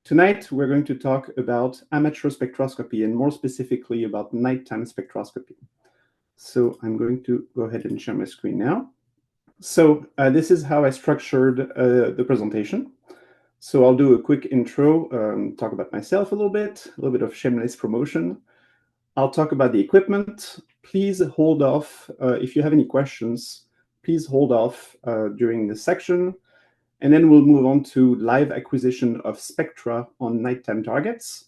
Tonight, we're going to talk about amateur spectroscopy and more specifically about nighttime spectroscopy. So I'm going to go ahead and share my screen now. So this is how I structured the presentation. So I'll do a quick intro, talk about myself a little bit of shameless promotion. I'll talk about the equipment. Please hold off. If you have any questions, please hold off during this section. And then we'll move on to live acquisition of spectra on nighttime targets.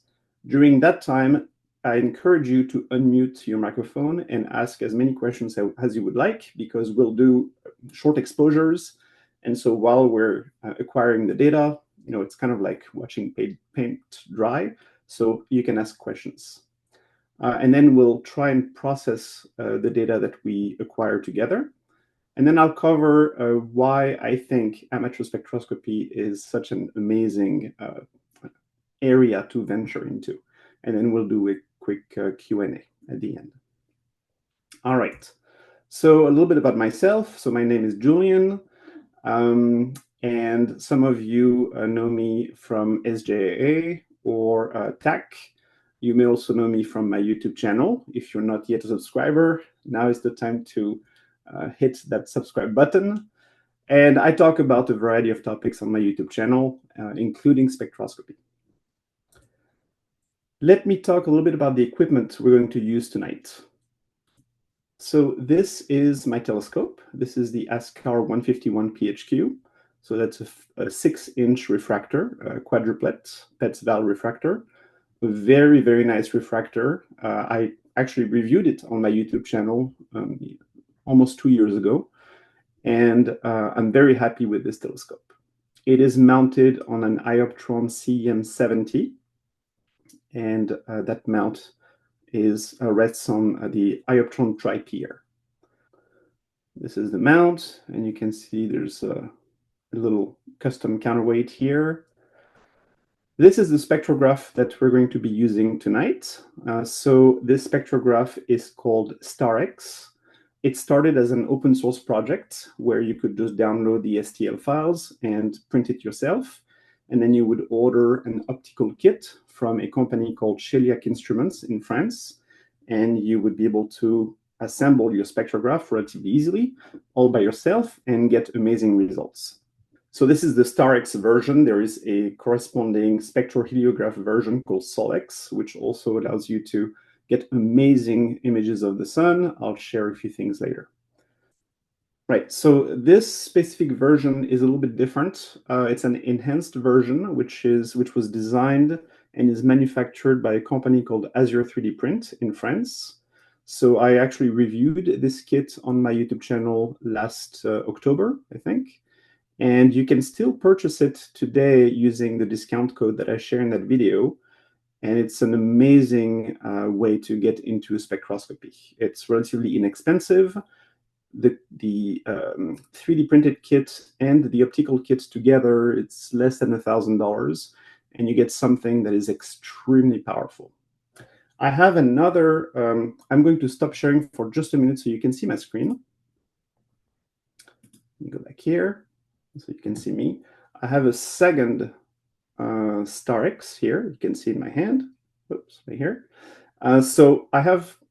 During that time, I encourage you to unmute your microphone and ask as many questions as you would like, because we'll do short exposures. And so while we're acquiring the data, you know, it's kind of like watching paint dry. So you can ask questions. And then we'll try and process the data that we acquire together. And then I'll cover why I think amateur spectroscopy is such an amazing area to venture into. And then we'll do a quick Q&A at the end. All right. So a little bit about myself. So my name is Julian. And some of you know me from SJAA or TAC. You may also know me from my YouTube channel. If you're not yet a subscriber, now is the time to hit that subscribe button. And I talk about a variety of topics on my YouTube channel, including spectroscopy. Let me talk a little bit about the equipment we're going to use tonight. So this is my telescope. This is the ASCAR 151 PHQ. So that's a 6-inch refractor, a quadruplet Petzval refractor. A very, very nice refractor. I actually reviewed it on my YouTube channel almost 2 years ago, and I'm very happy with this telescope. It is mounted on an Ioptron CM70, and that mount rests on the Ioptron tri-pier. This is the mount, and you can see there's a little custom counterweight here. This is the spectrograph that we're going to be using tonight. So this spectrograph is called StarX. It started as an open source project where you could just download the STL files and print it yourself. And then you would order an optical kit from a company called Cheliac Instruments in France. And you would be able to assemble your spectrograph relatively easily, all by yourself, and get amazing results. So this is the StarX version. There is a corresponding spectroheliograph version called SolX, which also allows you to get amazing images of the sun. I'll share a few things later. Right, so this specific version is a little bit different. It's an enhanced version, which was designed and is manufactured by a company called Azure 3D Print in France. So I actually reviewed this kit on my YouTube channel last October, I think. And you can still purchase it today using the discount code that I share in that video. And it's an amazing way to get into spectroscopy. It's relatively inexpensive. The 3D printed kit and the optical kit together, it's less than $1,000. And you get something that is extremely powerful. I have another, I'm going to stop sharing for just a minute so you can see my screen. Let me go back here so you can see me. I have a second StarX here. You can see in my hand. Oops, right here. So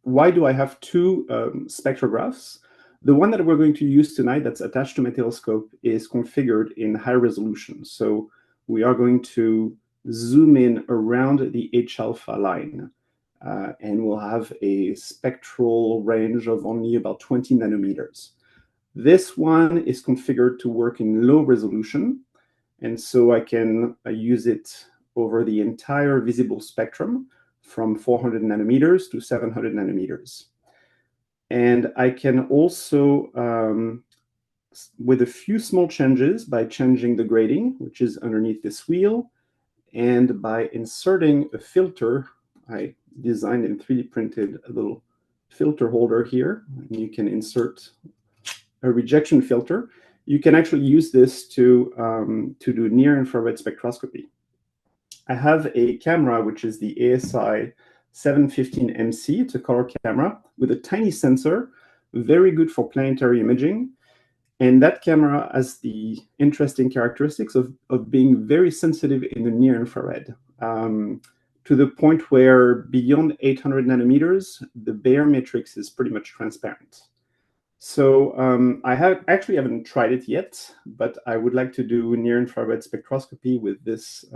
why do I have two spectrographs? The one that we're going to use tonight that's attached to my telescope is configured in high resolution. So we are going to zoom in around the H-alpha line. And we'll have a spectral range of only about 20 nanometers. This one is configured to work in low resolution. And so I can use it over the entire visible spectrum from 400 nanometers to 700 nanometers. And I can also, with a few small changes, by changing the grading, which is underneath this wheel, and by inserting a filter, I designed and 3D printed a little filter holder here. And you can insert a rejection filter. You can actually use this to do near-infrared spectroscopy. I have a camera, which is the ASI 715MC. It's a color camera with a tiny sensor, very good for planetary imaging. And that camera has the interesting characteristics of being very sensitive in the near infrared, to the point where beyond 800 nanometers, the Bayer matrix is pretty much transparent. So I actually haven't tried it yet, but I would like to do near infrared spectroscopy with this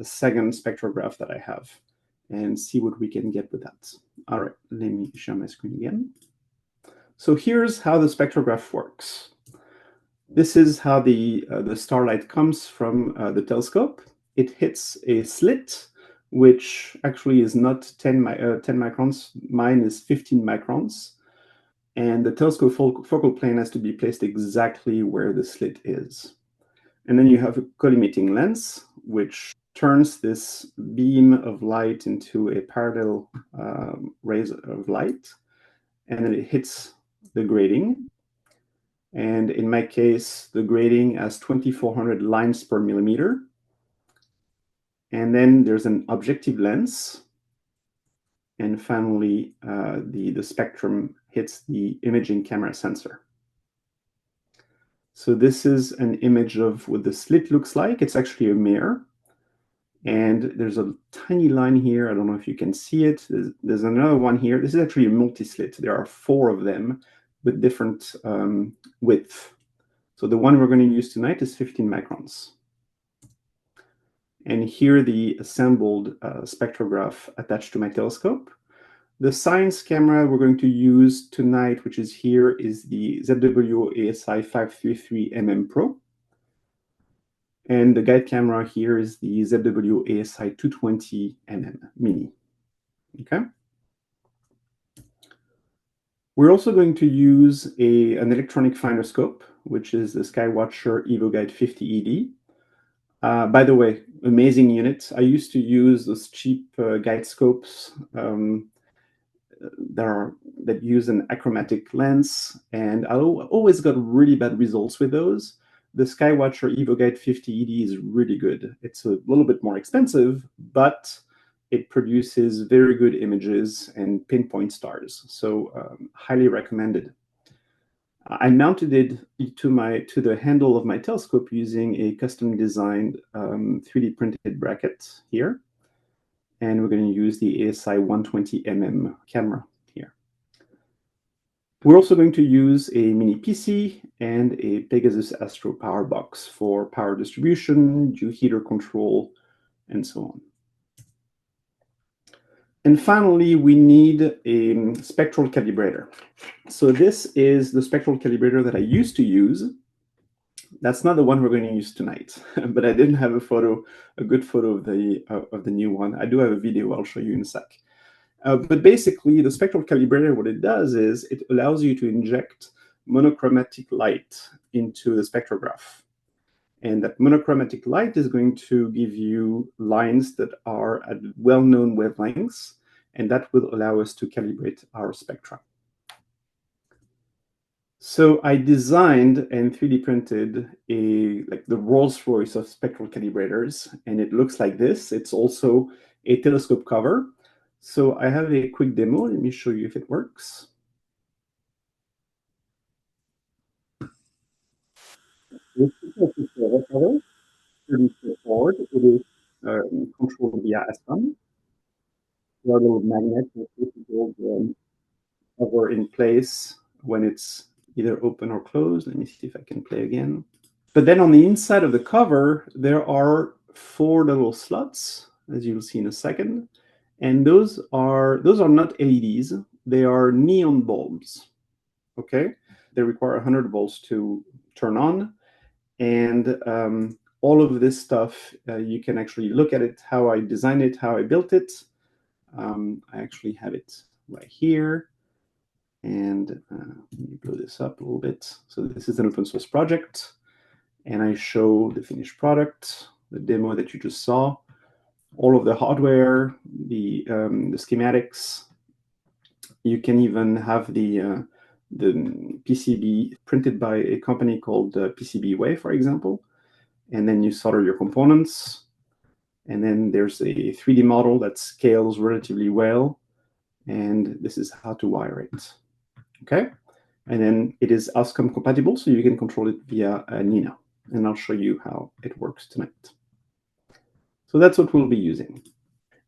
second spectrograph that I have and see what we can get with that. All right, let me share my screen again. So here's how the spectrograph works. This is how the starlight comes from the telescope. It hits a slit, which actually is not 10 microns. Mine is 15 microns. And the telescope focal plane has to be placed exactly where the slit is. And then you have a collimating lens, which turns this beam of light into a parallel rays of light. And then it hits the grating. And in my case, the grating has 2,400 lines per millimeter. And then there's an objective lens. And finally, the spectrum hits the imaging camera sensor. So this is an image of what the slit looks like. It's actually a mirror. And there's a tiny line here. I don't know if you can see it. There's another one here. This is actually a multi-slit. There are 4 of them with different width. So the one we're going to use tonight is 15 microns. And here the assembled spectrograph attached to my telescope. The science camera we're going to use tonight, which is here, is the ZW ASI 533mm Pro. And the guide camera here is the ZW ASI 220mm Mini. Okay. We're also going to use an electronic finder scope, which is the Skywatcher EvoGuide 50ED. By the way, amazing unit. I used to use those cheap guide scopes that use an achromatic lens, and I always got really bad results with those. The Skywatcher EvoGuide 50ED is really good. It's a little bit more expensive, but it produces very good images and pinpoint stars. So highly recommended. I mounted it to the handle of my telescope using a custom designed 3D printed bracket here. And we're going to use the ASI 120mm camera here. We're also going to use a mini PC and a Pegasus Astro power box for power distribution, dew heater control, and so on. And finally, we need a spectral calibrator. So this is the spectral calibrator that I used to use. That's not the one we're going to use tonight, but I didn't have a good photo of the new one. I do have a video I'll show you in a sec. But basically, the spectral calibrator, what it does is it allows you to inject monochromatic light into the spectrograph. And that monochromatic light is going to give you lines that are at well-known wavelengths, and that will allow us to calibrate our spectra. So I designed and 3D printed the Rolls-Royce of spectral calibrators, and it looks like this. It's also a telescope cover. So I have a quick demo. Let me show you if it works. This is a cover. Pretty straightforward. It is controlled via ASM. There are little magnets that will cover in place when it's either open or closed. Let me see if I can play again. But then on the inside of the cover, there are 4 little slots, as you'll see in a second. And those are not LEDs. They are neon bulbs. Okay? They require 100 volts to turn on. And all of this stuff, you can actually look at it, how I designed it, how I built it. I actually have it right here. And let me blow this up a little bit. So this is an open source project. And I show the finished product, the demo that you just saw, all of the hardware, the schematics. You can even have the PCB printed by a company called PCBWay, for example. And then you solder your components. And then there's a 3D model that scales relatively well. And this is how to wire it. Okay? And then it is ASCOM compatible, so you can control it via Nina. And I'll show you how it works tonight. So that's what we'll be using.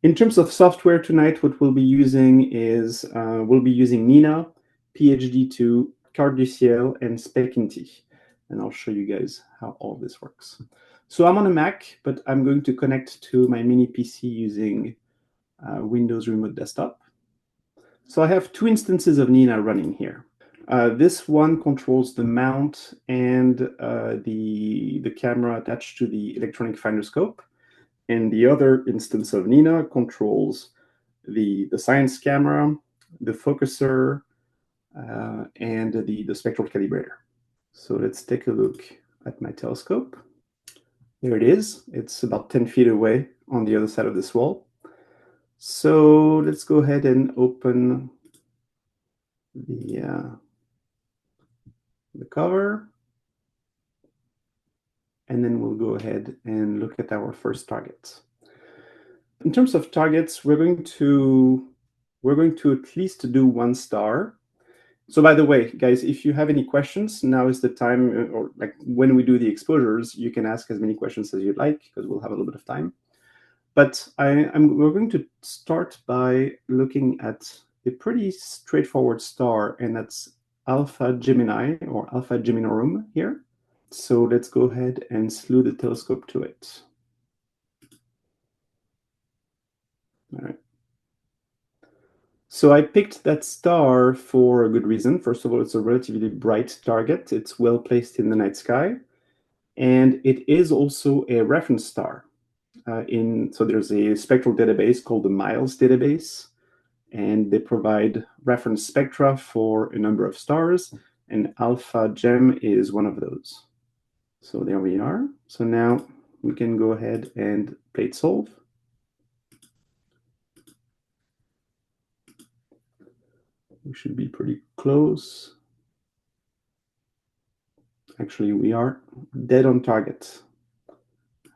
In terms of software tonight, what we'll be using is we'll be using Nina, PhD2, Carte du Ciel, and SpecInti. And I'll show you guys how all this works. So I'm on a Mac, but I'm going to connect to my mini PC using Windows Remote Desktop. So I have two instances of Nina running here. This one controls the mount and the camera attached to the electronic finder scope. And the other instance of Nina controls the science camera, the focuser, and the spectral calibrator. So let's take a look at my telescope. There it is. It's about 10 feet away on the other side of this wall. So let's go ahead and open the cover. And then we'll go ahead and look at our first target. In terms of targets, we're going to at least do one star. So by the way, guys, if you have any questions, now is the time, or like when we do the exposures, you can ask as many questions as you'd like, because we'll have a little bit of time. But we're going to start by looking at a pretty straightforward star, and that's Alpha Gemini, or Alpha Geminorum here. So let's go ahead and slew the telescope to it. All right. So I picked that star for a good reason. First of all, it's a relatively bright target. It's well placed in the night sky. And it is also a reference star. So there's a spectral database called the MILES database, and they provide reference spectra for a number of stars, and Alpha Gem is one of those. So there we are. So now we can go ahead and plate solve. We should be pretty close. Actually, we are dead on target.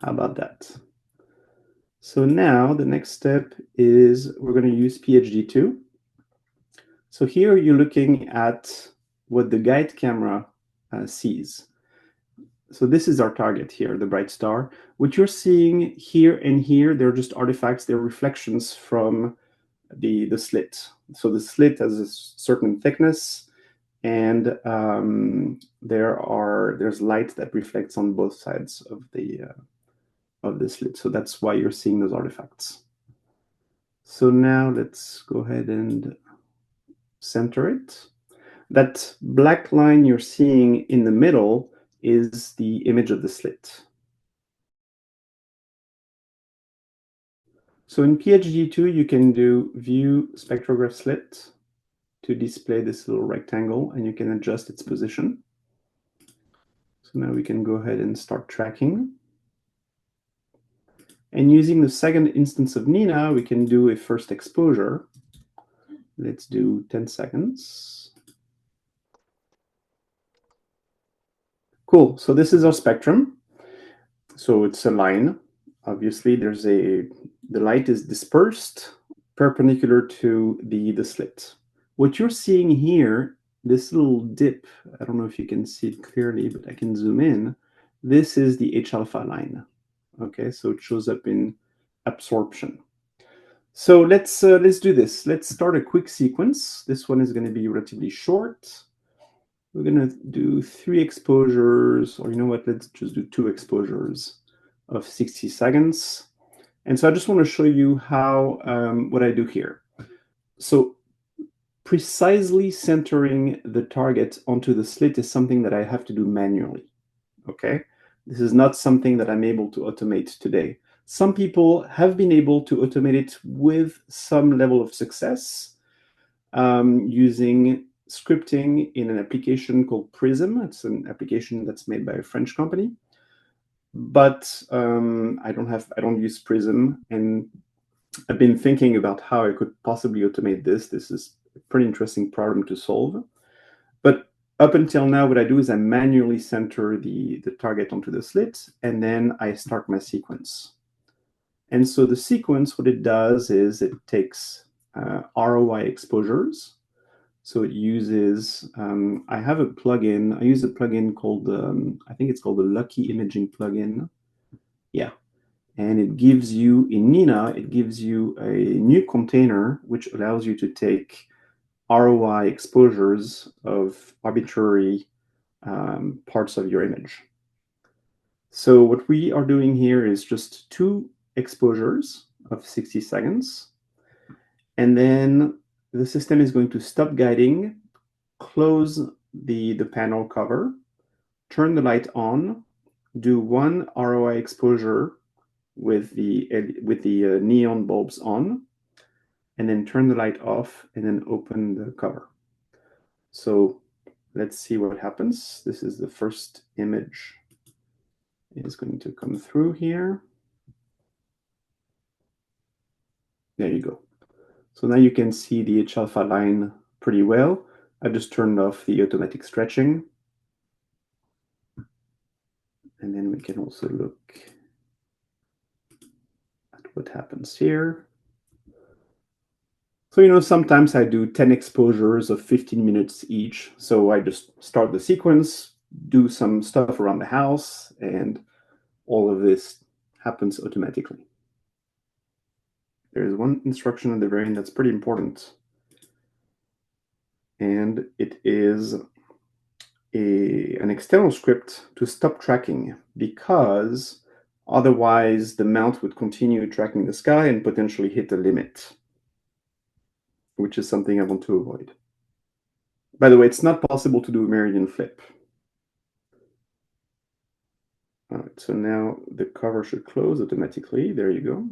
How about that? So now the next step is we're going to use PhD2. So here you're looking at what the guide camera sees. So this is our target here, the bright star. What you're seeing here and here, they're just artifacts, they're reflections from the slit. So the slit has a certain thickness, and there's light that reflects on both sides of the slit. So that's why you're seeing those artifacts. So now let's go ahead and center it. That black line you're seeing in the middle is the image of the slit. So in PhD2, you can do View Spectrograph Slit to display this little rectangle, and you can adjust its position. So now we can go ahead and start tracking. And using the second instance of Nina, we can do a first exposure. Let's do 10 seconds. Cool, so this is our spectrum. So it's a line. Obviously, the light is dispersed perpendicular to the slit. What you're seeing here, this little dip, I don't know if you can see it clearly, but I can zoom in. This is the H alpha line. Okay, so it shows up in absorption. So let's do this. Let's start a quick sequence. This one is going to be relatively short. We're going to do 3 exposures, or you know what, let's just do 2 exposures of 60 seconds. And so I just want to show you how what I do here. So precisely centering the target onto the slit is something that I have to do manually. Okay, this is not something that I'm able to automate today. Some people have been able to automate it with some level of success using scripting in an application called Prism. It's an application that's made by a French company. But I don't use Prism, and I've been thinking about how I could possibly automate this. This is a pretty interesting problem to solve. But up until now, what I do is I manually center the target onto the slit, and then I start my sequence. And so the sequence, what it does is it takes ROI exposures. So it uses, I have a plugin. I use a plugin called, I think it's called the Lucky Imaging plugin. Yeah. And it gives you, in Nina, it gives you a new container which allows you to take ROI exposures of arbitrary parts of your image. So what we are doing here is just 2 exposures of 60 seconds. And then the system is going to stop guiding, close the panel cover, turn the light on, do 1 ROI exposure with the neon bulbs on, and then turn the light off and then open the cover. So let's see what happens. This is the first image. It is going to come through here. There you go. So now you can see the H-alpha line pretty well. I just turned off the automatic stretching. And then we can also look at what happens here. So, sometimes I do 10 exposures of 15 minutes each. So I just start the sequence, do some stuff around the house, and all of this happens automatically. There's one instruction at the very end that's pretty important. And it is an external script to stop tracking, because otherwise the mount would continue tracking the sky and potentially hit a limit, which is something I want to avoid. By the way, it's not possible to do a meridian flip. All right, so now the cover should close automatically. There you go.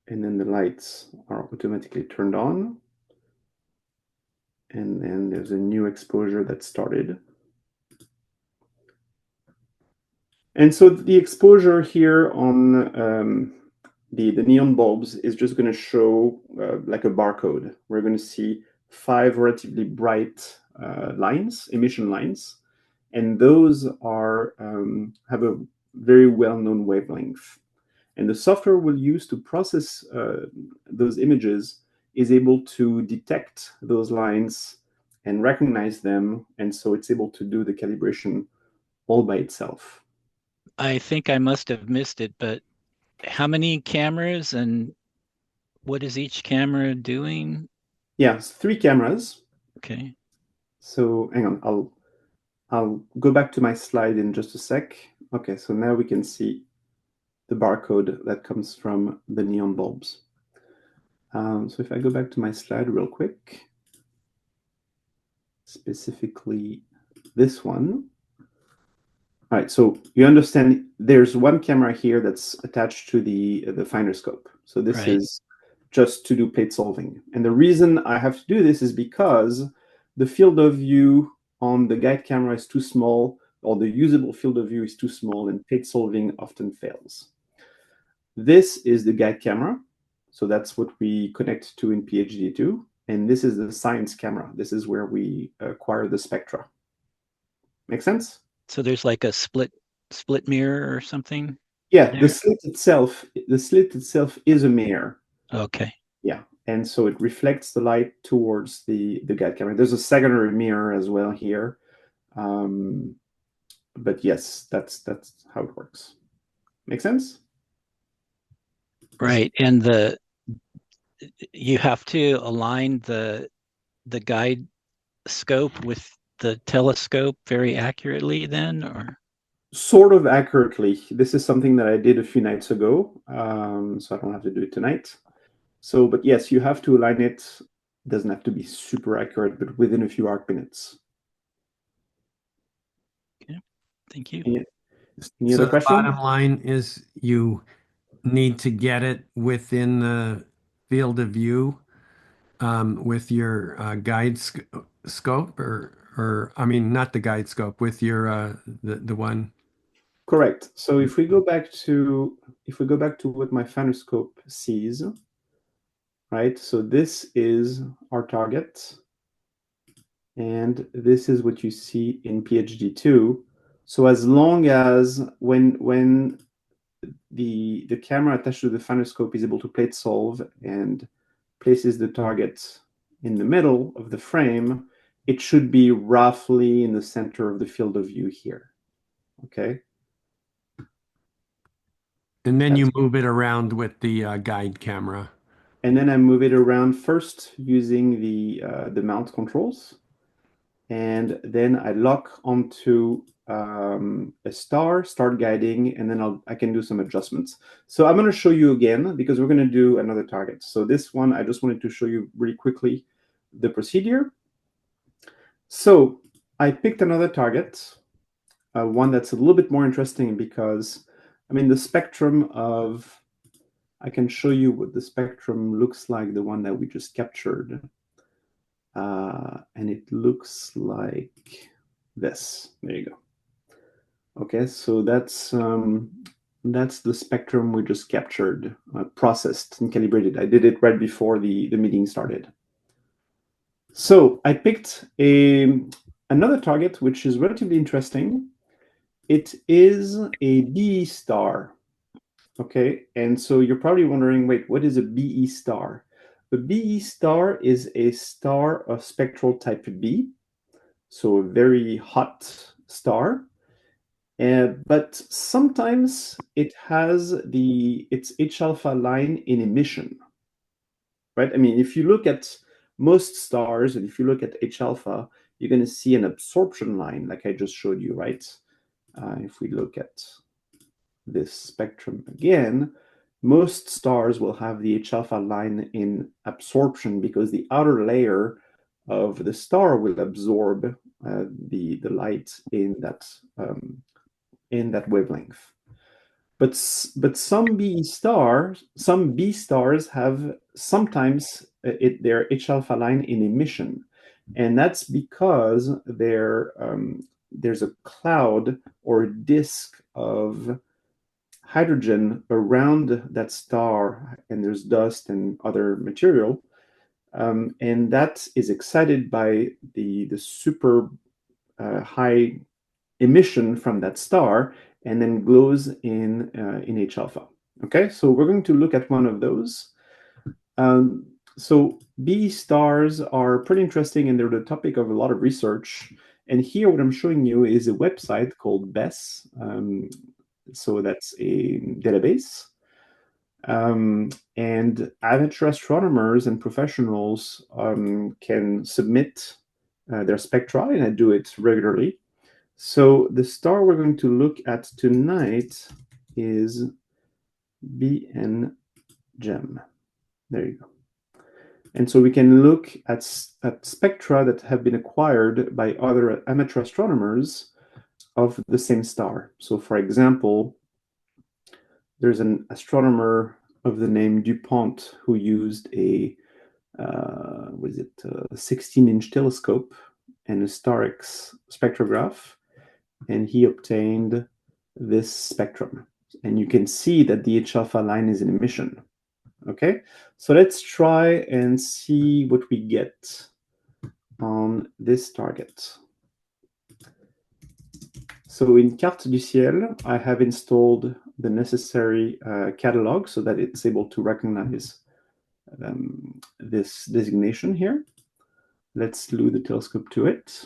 And then the lights are automatically turned on. And then there's a new exposure that started. And so the exposure here on the neon bulbs is just going to show like a barcode. We're going to see 5 relatively bright lines, emission lines, and those are have a very well-known wavelength. And the software we'll use to process those images is able to detect those lines and recognize them, and so it's able to do the calibration all by itself. I think I must have missed it, but how many cameras and what is each camera doing? Yeah, it's 3 cameras. Okay. So hang on, I'll go back to my slide in just a sec. Okay, so now we can see the barcode that comes from the neon bulbs. So if I go back to my slide real quick, specifically this one. All right, so you understand there's one camera here that's attached to the finder scope. So this Right. is just to do plate solving. And the reason I have to do this is because the field of view on the guide camera is too small, or the usable field of view is too small, and plate solving often fails. This is the guide camera. So that's what we connect to in PhD2. And this is the science camera. This is where we acquire the spectra. Make sense? So there's like a split mirror or something Yeah, there? the slit itself is a mirror. Okay. Yeah, and so it reflects the light towards the guide camera. There's a secondary mirror as well here, but yes, that's how it works. Make sense? Right. And you have to align the guide scope with the telescope very accurately then, or? Sort of accurately. This is something that I did a few nights ago, so I don't have to do it tonight. So, but yes, you have to align it. It doesn't have to be super accurate, but within a few arc minutes. Okay. Thank you. Any So other the questions? bottom line is you need to get it within the field of view with your guide scope, or I mean, not the guide scope, with your the one. Correct. So if we go back to what my finder scope sees, right? So this is our target, and this is what you see in PhD2. So as long as when the camera attached to the finder scope is able to plate solve and places the target in the middle of the frame, it should be roughly in the center of the field of view here. Okay. And then you move it around with the guide camera. And then I move it around first using the mount controls. And then I lock onto a start guiding, and then I can do some adjustments. So I'm going to show you again, because we're going to do another target. So this one, I just wanted to show you really quickly the procedure. So I picked another target, one that's a little bit more interesting because, I mean, the spectrum of, I can show you what the spectrum looks like, the one that we just captured. And it looks like this. There you go. Okay, so that's the spectrum we just captured, processed and calibrated. I did it right before the meeting started. So I picked another target, which is relatively interesting. It is a BE star. Okay, and so you're probably wondering, wait, what is a BE star? The BE star is a star of spectral type B, so a very hot star. But sometimes it has its H-alpha line in emission, right? I mean, if you look at most stars, and if you look at H-alpha, you're going to see an absorption line, like I just showed you, right? If we look at this spectrum again, most stars will have the H-alpha line in absorption because the outer layer of the star will absorb the light in that wavelength. But some B stars have sometimes their H-alpha line in emission, and that's because there's a cloud or a disk of hydrogen around that star, and there's dust and other material, and that is excited by the super high emission from that star, and then glows in H-alpha. Okay, so we're going to look at one of those. So B stars are pretty interesting, and they're the topic of a lot of research. And here, what I'm showing you is a website called BESS. So that's a database. And amateur astronomers and professionals can submit their spectra, and I do it regularly. So the star we're going to look at tonight is BN Gem. There you go. And so we can look at spectra that have been acquired by other amateur astronomers of the same star. So for example, there's an astronomer of the name DuPont who used a 16-inch telescope and a StarX spectrograph, and he obtained this spectrum. And you can see that the H-alpha line is in emission. Okay, so let's try and see what we get on this target. So in Carte du Ciel, I have installed the necessary catalog so that it's able to recognize this designation here. Let's glue the telescope to it.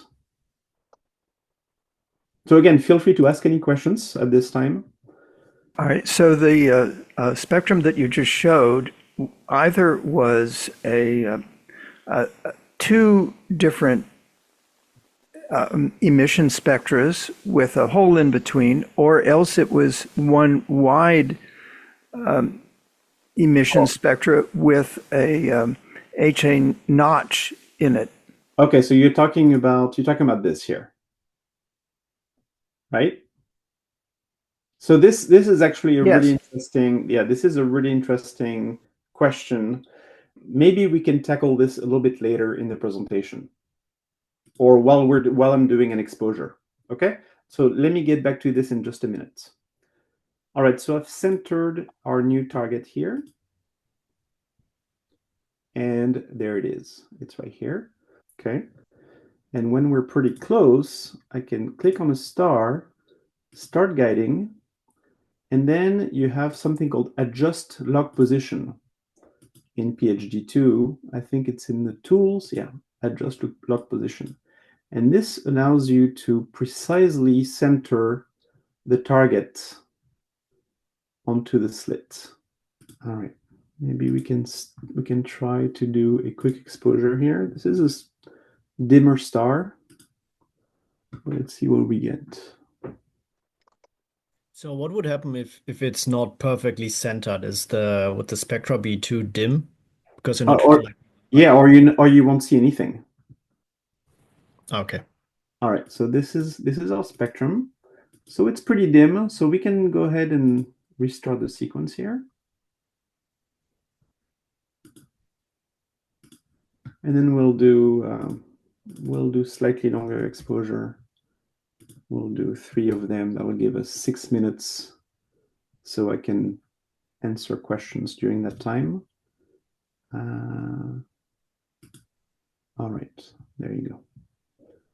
So again, feel free to ask any questions at this time. All right, so the spectrum that you just showed either was two different emission spectras with a hole in between, or else it was one wide emission spectra with a HA notch in it. Okay, so you're talking about this here, right? So this is actually a really interesting, this is a really interesting question. Maybe we can tackle this a little bit later in the presentation, or while I'm doing an exposure. Okay, so let me get back to this in just a minute. All right, so I've centered our new target here, and there it is. It's right here. Okay, and when we're pretty close, I can click on a star, start guiding, and then you have something called adjust log position in PhD2. I think it's in the tools. Yeah, adjust lock position. And this allows you to precisely center the target onto the slit. All right, maybe we can try to do a quick exposure here. This is a dimmer star. Let's see what we get. So what would happen if it's not perfectly centered? Would the spectra be too dim because you're not yeah, or you won't see anything. Okay. All right, so this is our spectrum. So it's pretty dim, so we can go ahead and restart the sequence here. And then we'll do slightly longer exposure. We'll do 3 of them. That will give us 6 minutes, so I can answer questions during that time. All right, there you go.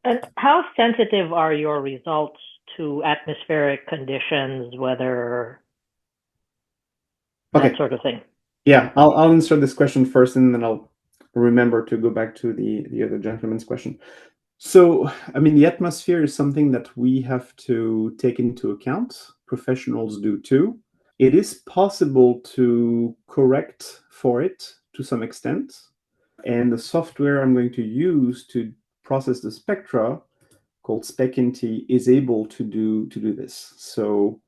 And how sensitive are your results to atmospheric conditions, weather, that sort of thing? Yeah, I'll answer this question first, and then I'll remember to go back to the other gentleman's question. So, I mean, the atmosphere is something that we have to take into account. Professionals do too. It is possible to correct for it to some extent. And the software I'm going to use to process the spectra, called SpecINT, is able to do this. So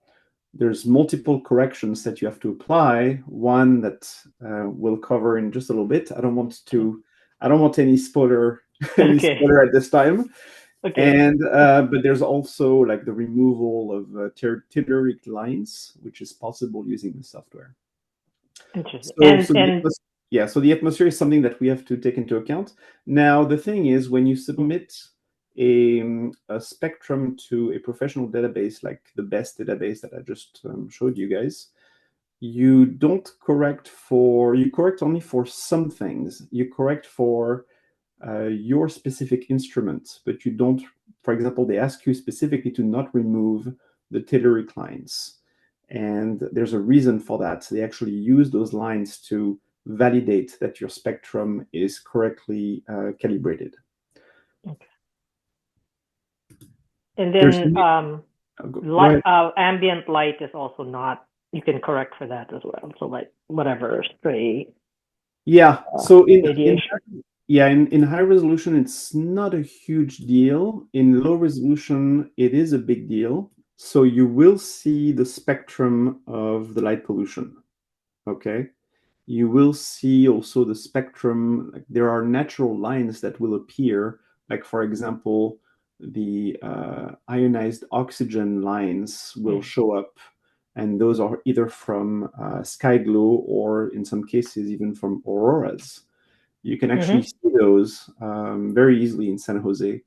there's multiple corrections that you have to apply. One that we'll cover in just a little bit. I don't want any spoiler, spoiler at this time. Okay. And but there's also like the removal of telluric lines, which is possible using the software. Interesting. So the atmosphere is something that we have to take into account. Now, the thing is, when you submit a spectrum to a professional database, like the BEST database that I just showed you guys, you don't correct you correct only for some things. You correct for your specific instrument, but you don't, for example, they ask you specifically to not remove the telluric lines. And there's a reason for that. They actually use those lines to validate that your spectrum is correctly calibrated. Okay. And then ambient light is also not, you can correct for that as well. So like whatever stray. Yeah. So in high resolution, it's not a huge deal. In low resolution, it is a big deal. So you will see the spectrum of the light pollution. Okay. You will see also the spectrum. Like there are natural lines that will appear. Like, for example, the ionized oxygen lines will show up. And those are either from sky glow or in some cases even from auroras. You can actually see those very easily in San Jose.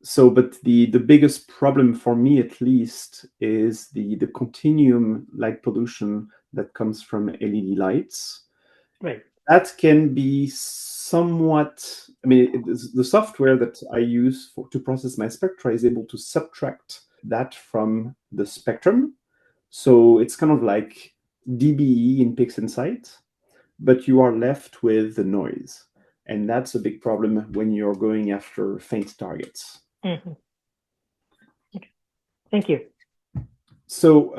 So, but the biggest problem for me, at least, is the continuum light pollution that comes from LED lights. Right. That can be somewhat. I mean, the software that I use to process my spectra is able to subtract that from the spectrum. So it's kind of like DBE in PixInsight, but you are left with the noise. And that's a big problem when you're going after faint targets. Okay. Thank you. So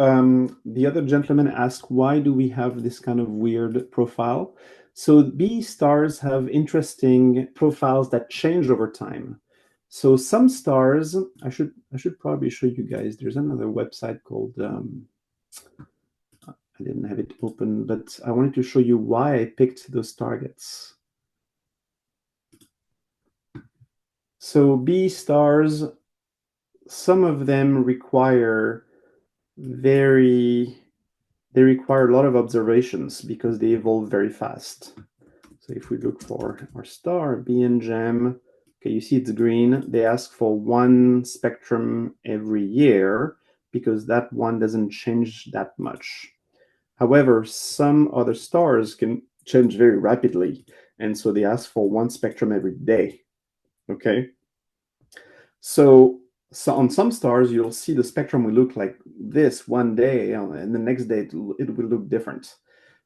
the other gentleman asked, why do we have this kind of weird profile? So B stars have interesting profiles that change over time. So some stars, I should probably show you guys. There's another website called, I didn't have it open, but I wanted to show you why I picked those targets. So B stars, some of them require they require a lot of observations because they evolve very fast. So if we look for our star, B and Gem, okay, you see it's green. They ask for one spectrum every year because that one doesn't change that much. However, some other stars can change very rapidly, and so they ask for one spectrum every day. Okay. So on some stars, you'll see the spectrum will look like this one day, and the next day it will look different.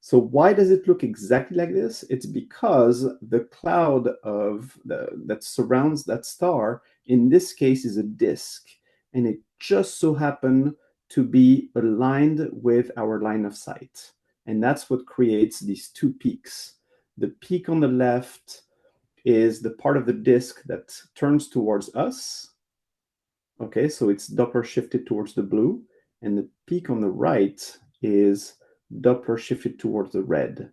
So why does it look exactly like this? It's because the cloud that surrounds that star, in this case, is a disk, and it just so happened to be aligned with our line of sight. And that's what creates these two peaks. The peak on the left is the part of the disk that turns towards us. Okay, so it's Doppler shifted towards the blue, and the peak on the right is Doppler shifted towards the red.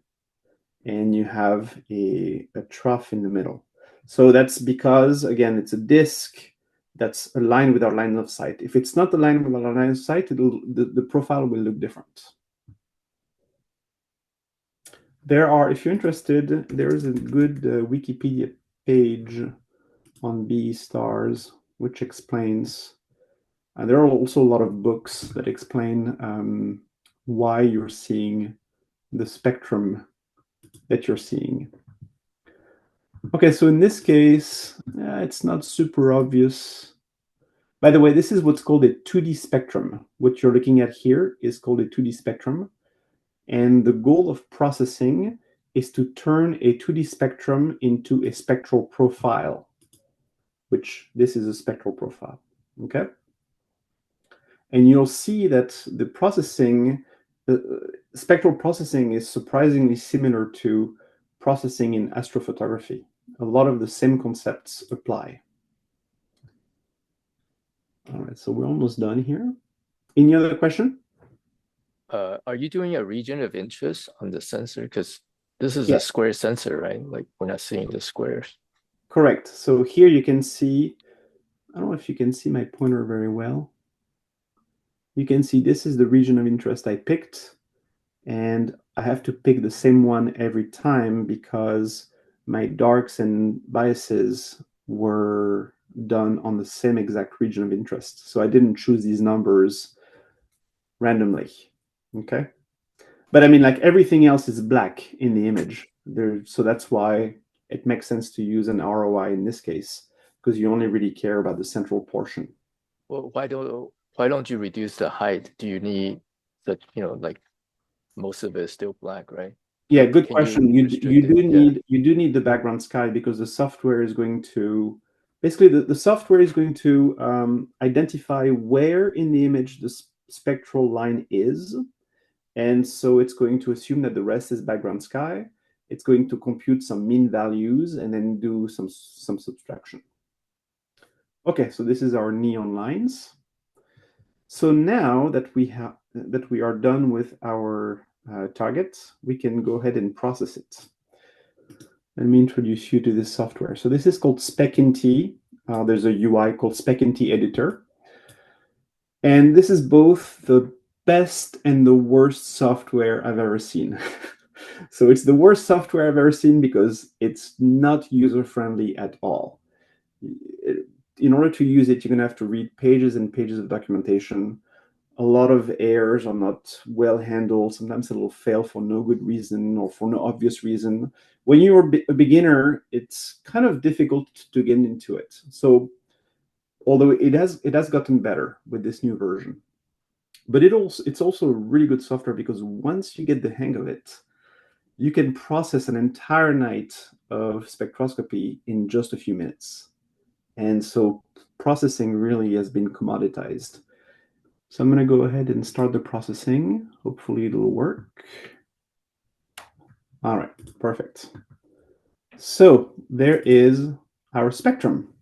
And you have a trough in the middle. So that's because, again, it's a disk that's aligned with our line of sight. If it's not aligned with our line of sight, the profile will look different. There are, if you're interested, there is a good Wikipedia page on BE stars, which explains, there are also a lot of books that explain why you're seeing the spectrum that you're seeing. Okay, so in this case, it's not super obvious. By the way, this is what's called a 2D spectrum. What you're looking at here is called a 2D spectrum. And the goal of processing is to turn a 2D spectrum into a spectral profile, which this is a spectral profile, okay? And you'll see that the processing, spectral processing is surprisingly similar to processing in astrophotography. A lot of the same concepts apply. All right, so we're almost done here. Any other question? Are you doing a region of interest on the sensor? Because this is Yeah. a square sensor, right? Like we're not seeing the squares. Correct. So here you can see, I don't know if you can see my pointer very well. You can see this is the region of interest I picked, and I have to pick the same one every time because my darks and biases were done on the same exact region of interest. So I didn't choose these numbers randomly, okay? But I mean, like everything else is black in the image. So that's why it makes sense to use an ROI in this case, because you only really care about the central portion. Well, why don't you reduce the height? Do you need that, like most of it is still black, right? Yeah, good question. You do need the background sky because the software is going to basically the software is going to identify where in the image the spectral line is, and so it's going to assume that the rest is background sky. It's going to compute some mean values and then do some subtraction. Okay, so this is our neon lines. So now that we are done with our target, we can go ahead and process it. Let me introduce you to this software. So this is called SpecInt. There's a UI called SpecInt Editor. And this is both the best and the worst software I've ever seen. So it's the worst software I've ever seen because it's not user-friendly at all. In order to use it, you're going to have to read pages and pages of documentation. A lot of errors are not well handled. Sometimes it'll fail for no good reason or for no obvious reason. When you're a beginner, it's kind of difficult to get into it. So although it has gotten better with this new version, but it's also really good software because once you get the hang of it, you can process an entire night of spectroscopy in just a few minutes. And so processing really has been commoditized. So I'm going to go ahead and start the processing. Hopefully it'll work. All right, perfect. So there is our spectrum.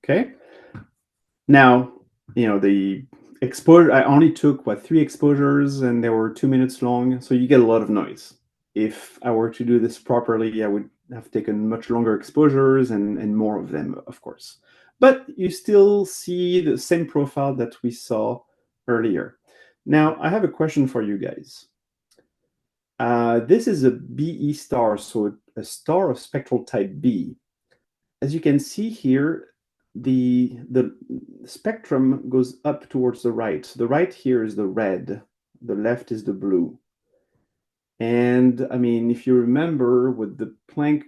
Okay. Now, the exposure, I only took, 3 exposures and they were 2 minutes long. So you get a lot of noise. If I were to do this properly, I would have taken much longer exposures and more of them, of course. But you still see the same profile that we saw earlier. Now, I have a question for you guys. This is a BE star, so a star of spectral type B. As you can see here, the spectrum goes up towards the right. The right here is the red, the left is the blue. And I mean, if you remember what the Planck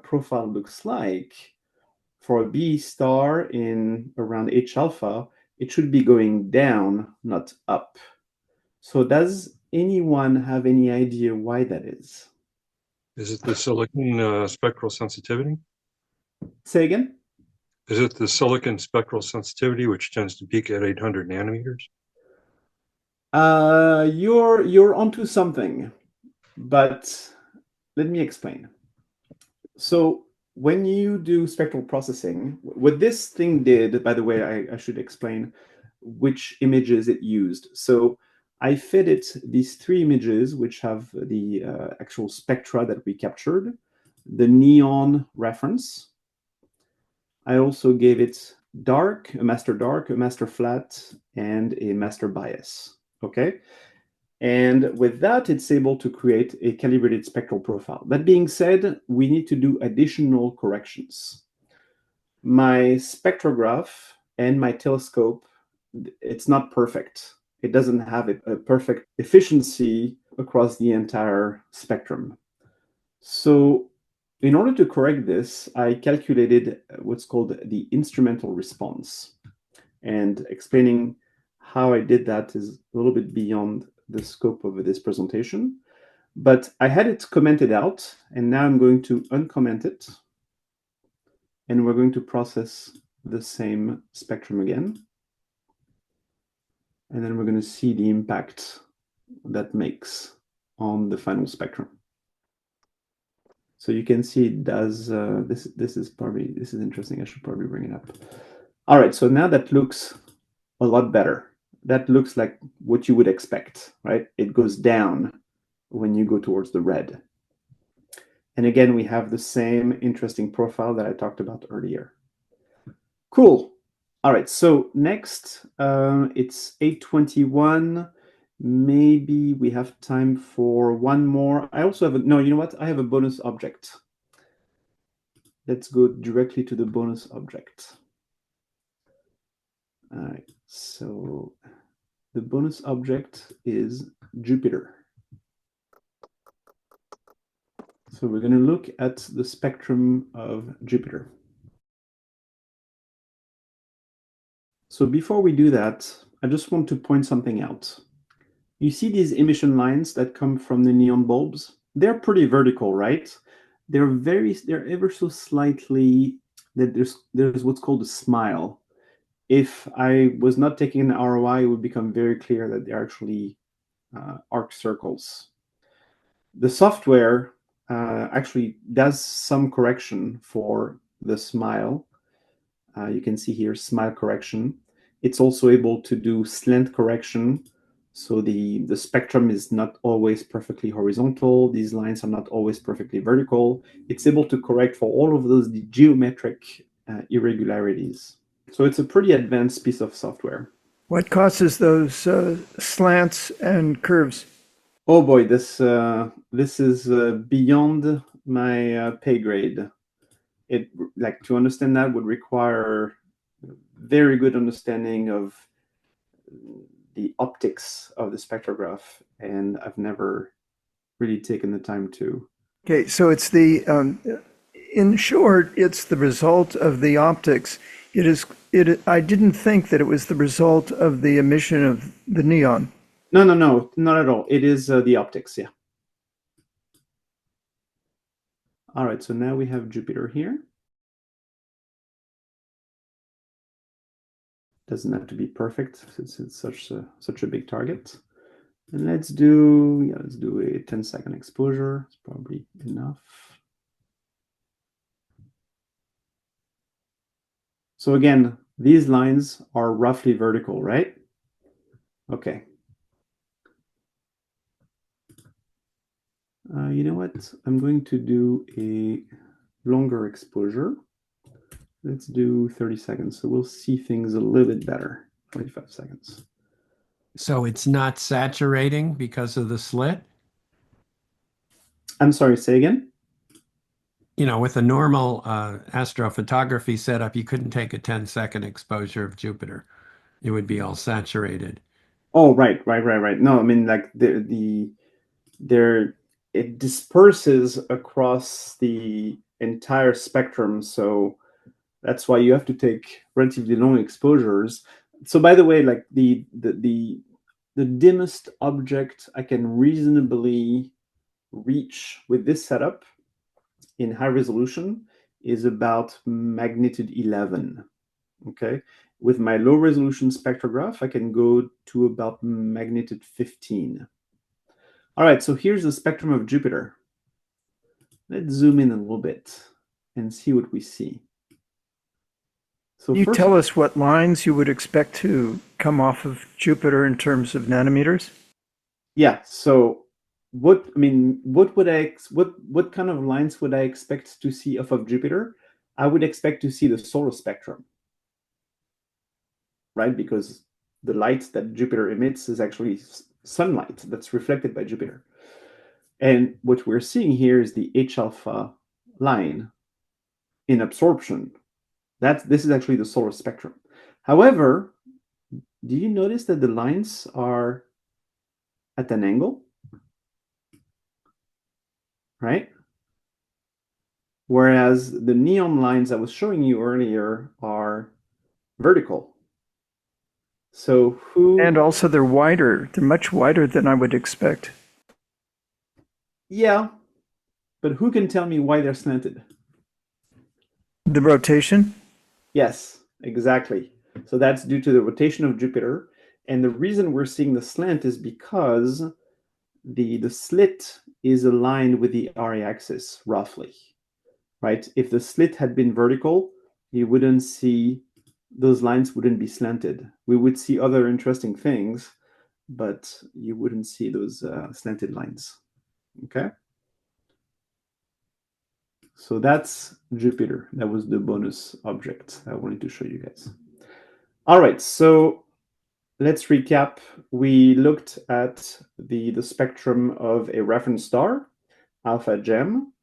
profile looks like, for a B star in around H alpha, it should be going down, not up. So does anyone have any idea why that is? Is it the silicon spectral sensitivity? Say again? Is it the silicon spectral sensitivity, which tends to peak at 800 nanometers? You're onto something, but let me explain. So when you do spectral processing, what this thing did, by the way, I should explain which images it used. So I fed it these 3 images, which have the actual spectra that we captured, the neon reference. I also gave it dark, a master flat, and a master bias. Okay. And with that, it's able to create a calibrated spectral profile. That being said, we need to do additional corrections. My spectrograph and my telescope, it's not perfect. It doesn't have a perfect efficiency across the entire spectrum. So in order to correct this, I calculated what's called the instrumental response. And explaining how I did that is a little bit beyond the scope of this presentation, but I had it commented out, and now I'm going to uncomment it, and we're going to process the same spectrum again, and then we're going to see the impact that makes on the final spectrum. So you can see it does, this is interesting, I should probably bring it up. All right, so now that looks a lot better. That looks like what you would expect, right? It goes down when you go towards the red. And again, we have the same interesting profile that I talked about earlier. Cool. All right, so next, it's 8:21. Maybe we have time for one more. I also have no, you know what? I have a bonus object. Let's go directly to the bonus object. All right, so the bonus object is Jupiter. So we're going to look at the spectrum of Jupiter. So before we do that, I just want to point something out. You see these emission lines that come from the neon bulbs? They're pretty vertical, right? They're ever so slightly, there's what's called a smile. If I was not taking an ROI, it would become very clear that they're actually arc circles. The software actually does some correction for the smile. You can see here smile correction. It's also able to do slant correction. So the spectrum is not always perfectly horizontal. These lines are not always perfectly vertical. It's able to correct for all of those geometric irregularities. So it's a pretty advanced piece of software. What causes those slants and curves? Oh boy, this is beyond my pay grade. It, like, to understand that would require very good understanding of the optics of the spectrograph, and I've never really taken the time to. Okay, so it's the, in short, it's the result of the optics. I didn't think that it was the result of the emission of the neon. No, not at all. It is the optics, yeah. All right, so now we have Jupiter here. Doesn't have to be perfect since it's such a big target. And let's do a 10-second exposure. It's probably enough. So again, these lines are roughly vertical, right? Okay. You know what? I'm going to do a longer exposure. Let's do 30 seconds. So we'll see things a little bit better. 25 seconds. So it's not saturating because of the slit? I'm sorry, say again? You know, with a normal astrophotography setup, you couldn't take a 10-second exposure of Jupiter. It would be all saturated. Oh, right. No, I mean, like it disperses across the entire spectrum, so that's why you have to take relatively long exposures. So by the way, like the the dimmest object I can reasonably reach with this setup in high resolution is about magnitude 11. Okay, with my low resolution spectrograph, I can go to about magnitude 15. All right, so here's the spectrum of Jupiter. Let's zoom in a little bit and see what we see. So Can you first, tell us what lines you would expect to come off of Jupiter in terms of nanometers? yeah. So what kind of lines would I expect to see off of Jupiter? I would expect to see the solar spectrum, right? Because the light that Jupiter emits is actually sunlight that's reflected by Jupiter. And what we're seeing here is the H alpha line in absorption. This is actually the solar spectrum. However, do you notice that the lines are at an angle? Right? Whereas the neon lines I was showing you earlier are vertical. So And also they're wider. They're much wider than I would expect. Yeah, but who can tell me why they're slanted? The rotation? Yes, exactly. So that's due to the rotation of Jupiter. And the reason we're seeing the slant is because the slit is aligned with the RA axis, roughly. Right? If the slit had been vertical, you wouldn't see, those lines wouldn't be slanted. We would see other interesting things, but you wouldn't see those slanted lines. Okay? So that's Jupiter. That was the bonus object I wanted to show you guys. All right, so let's recap. We looked at the spectrum of a reference star, Alpha Gem.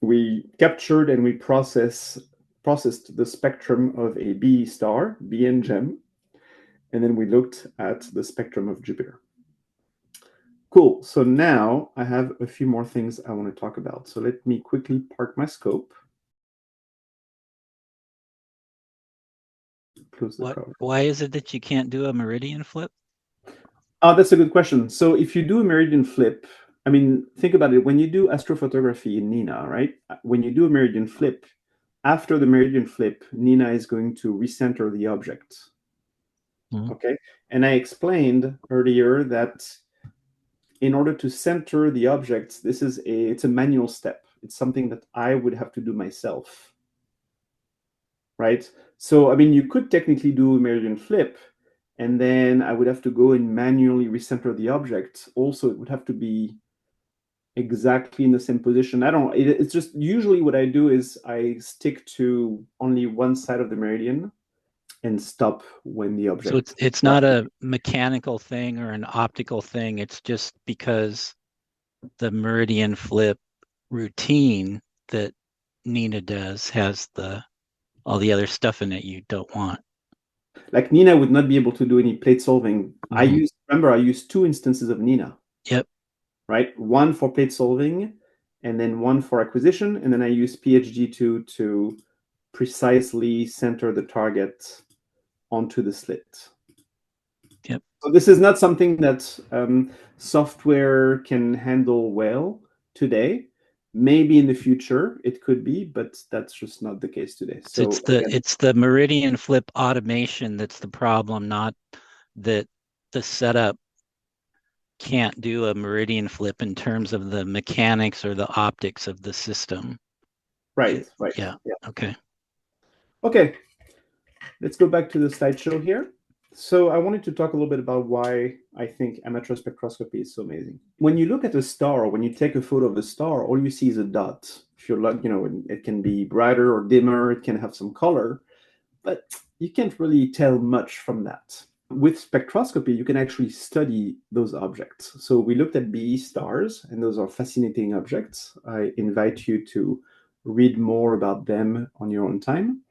We captured and we processed the spectrum of a B star, BN Gem, and then we looked at the spectrum of Jupiter. Cool. So now I have a few more things I want to talk about. So let me quickly park my scope. Close the cover. Why is it that you can't do a meridian flip? That's a good question. So if you do a meridian flip, I mean, think about it. When you do astrophotography in NINA, right? When you do a meridian flip, after the meridian flip, NINA is going to recenter the object. Mm-hmm. Okay. And I explained earlier that in order to center the objects, it's a manual step. It's something that I would have to do myself. Right? So, I mean, you could technically do a meridian flip, and then I would have to go and manually recenter the object. Also, it would have to be exactly in the same position. It's just usually what I do is I stick to only one side of the meridian and stop when the object. So it's not a mechanical thing or an optical thing. It's just because the meridian flip routine that NINA does has all the other stuff in it you don't want. Like NINA would not be able to do any plate solving. Mm-hmm. I used 2 instances of NINA. Yep. Right? One for plate solving, and then one for acquisition, and then I use PHG2 to precisely center the target onto the slit. Yep. So this is not something that software can handle well today. Maybe in the future it could be, but that's just not the case today. So it's the meridian flip automation that's the problem, not that the setup can't do a meridian flip in terms of the mechanics or the optics of the system. Right. Yeah. Okay. Let's go back to the slideshow here. So I wanted to talk a little bit about why I think amateur spectroscopy is so amazing. When you look at a star, when you take a photo of a star, all you see is a dot. If you're like, it can be brighter or dimmer, it can have some color, but you can't really tell much from that. With spectroscopy, you can actually study those objects. So we looked at BE stars, and those are fascinating objects. I invite you to read more about them on your own time.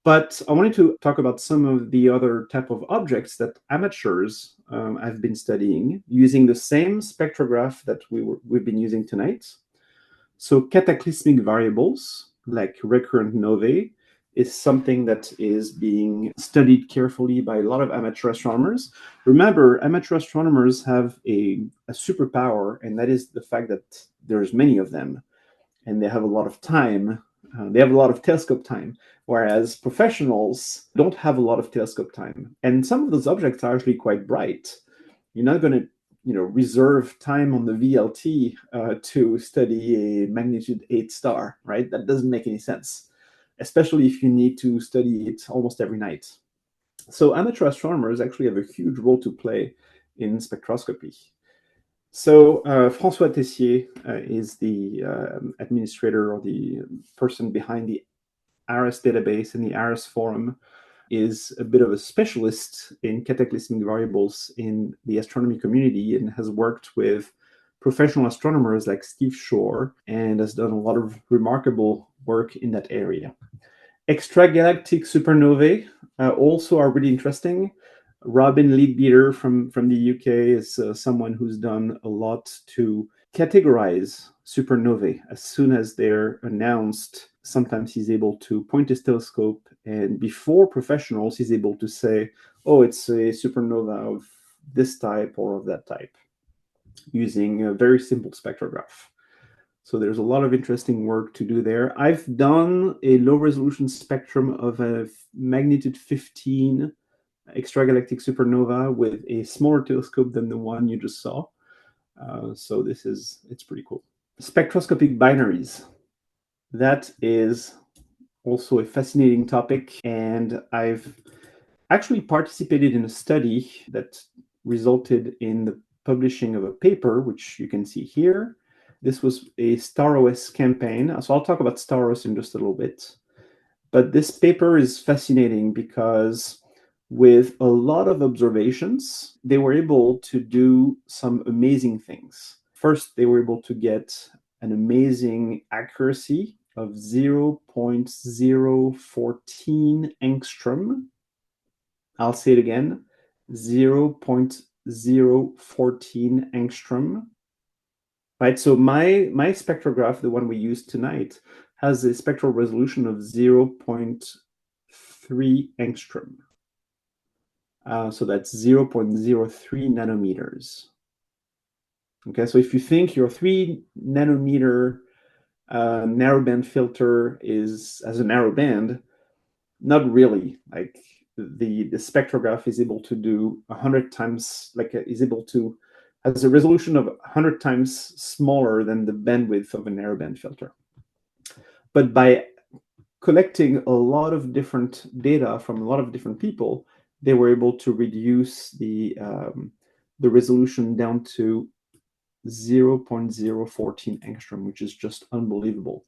But I wanted to talk about some of the other type of objects that amateurs have been studying using the same spectrograph that we've been using tonight. So cataclysmic variables like recurrent novae, is something that is being studied carefully by a lot of amateur astronomers. Remember, amateur astronomers have a superpower, and that is the fact that there's many of them, and they have a lot of time. They have a lot of telescope time, whereas professionals don't have a lot of telescope time. And some of those objects are actually quite bright. You're not going to reserve time on the VLT to study a magnitude 8 star, right? That doesn't make any sense, especially if you need to study it almost every night. So amateur astronomers actually have a huge role to play in spectroscopy. So François Tessier is the administrator or the person behind the ARIS database and the ARIS forum, is a bit of a specialist in cataclysmic variables in the astronomy community and has worked with professional astronomers like Steve Shore and has done a lot of remarkable work in that area. Extragalactic supernovae also are really interesting. Robin Leadbeater from the UK is someone who's done a lot to categorize supernovae. As soon as they're announced, sometimes he's able to point his telescope, and before professionals, he's able to say, oh, it's a supernova of this type or of that type, using a very simple spectrograph. So there's a lot of interesting work to do there. I've done a low-resolution spectrum of a magnitude 15 extragalactic supernova with a smaller telescope than the one you just saw. So it's pretty cool. Spectroscopic binaries. That is also a fascinating topic, and I've actually participated in a study that resulted in the publishing of a paper, which you can see here. This was a StarOS campaign. So I'll talk about StarOS in just a little bit. But this paper is fascinating because with a lot of observations, they were able to do some amazing things. First, they were able to get an amazing accuracy of 0.014 angstrom. I'll say it again, 0.014 angstrom. Right, so my spectrograph, the one we used tonight, has a spectral resolution of 0.3 angstrom. So that's 0.03 nanometers. Okay, so if you think your 3 nanometer narrowband filter has a narrow band, not really. Like the spectrograph is able to do 100 times, has a resolution of 100 times smaller than the bandwidth of a narrowband filter. But by collecting a lot of different data from a lot of different people, they were able to reduce the resolution down to 0.014 angstrom, which is just unbelievable.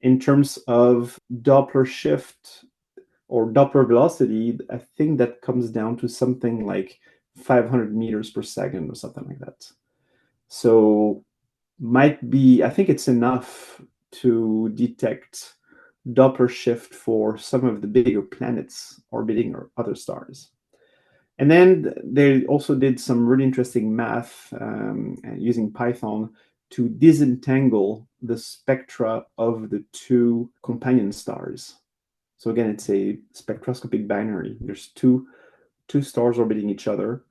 In terms of Doppler shift or Doppler velocity, I think that comes down to something like 500 meters per second or something like that. So I think it's enough to detect Doppler shift for some of the bigger planets orbiting or other stars. And then they also did some really interesting math using Python to disentangle the spectra of the 2 companion stars. So again, it's a spectroscopic binary. There's two stars orbiting each other,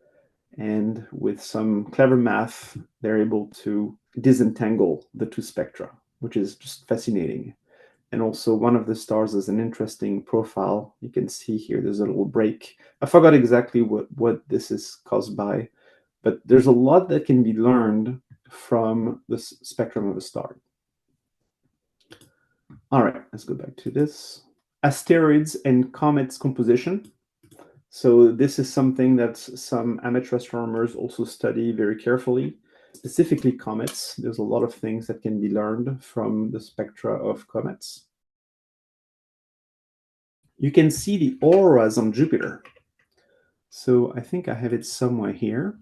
and with some clever math, they're able to disentangle the 2 spectra, which is just fascinating. And also one of the stars has an interesting profile. You can see here, there's a little break. I forgot exactly what this is caused by, but there's a lot that can be learned from the spectrum of a star. All right, let's go back to this. Asteroids and comets composition. So this is something that some amateur astronomers also study very carefully, specifically comets. There's a lot of things that can be learned from the spectra of comets. You can see the auroras on Jupiter. So I think I have it somewhere here.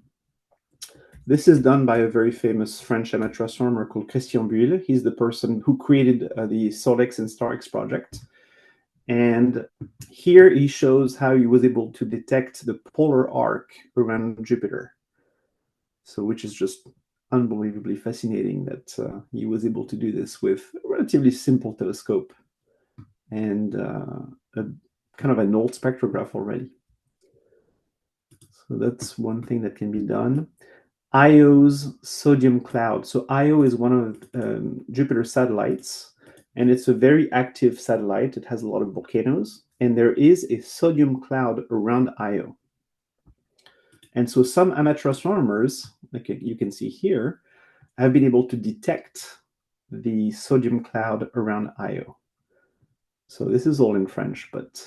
This is done by a very famous French amateur astronomer called Christian Bulle. He's the person who created the SOLEX and StarX project. And here he shows how he was able to detect the polar arc around Jupiter. So which is just unbelievably fascinating that he was able to do this with a relatively simple telescope. And kind of an old spectrograph already. So that's one thing that can be done. Io's sodium cloud. So Io is one of Jupiter's satellites, and it's a very active satellite. It has a lot of volcanoes, and there is a sodium cloud around Io. And so some amateur astronomers, like you can see here, have been able to detect the sodium cloud around Io. So this is all in French, but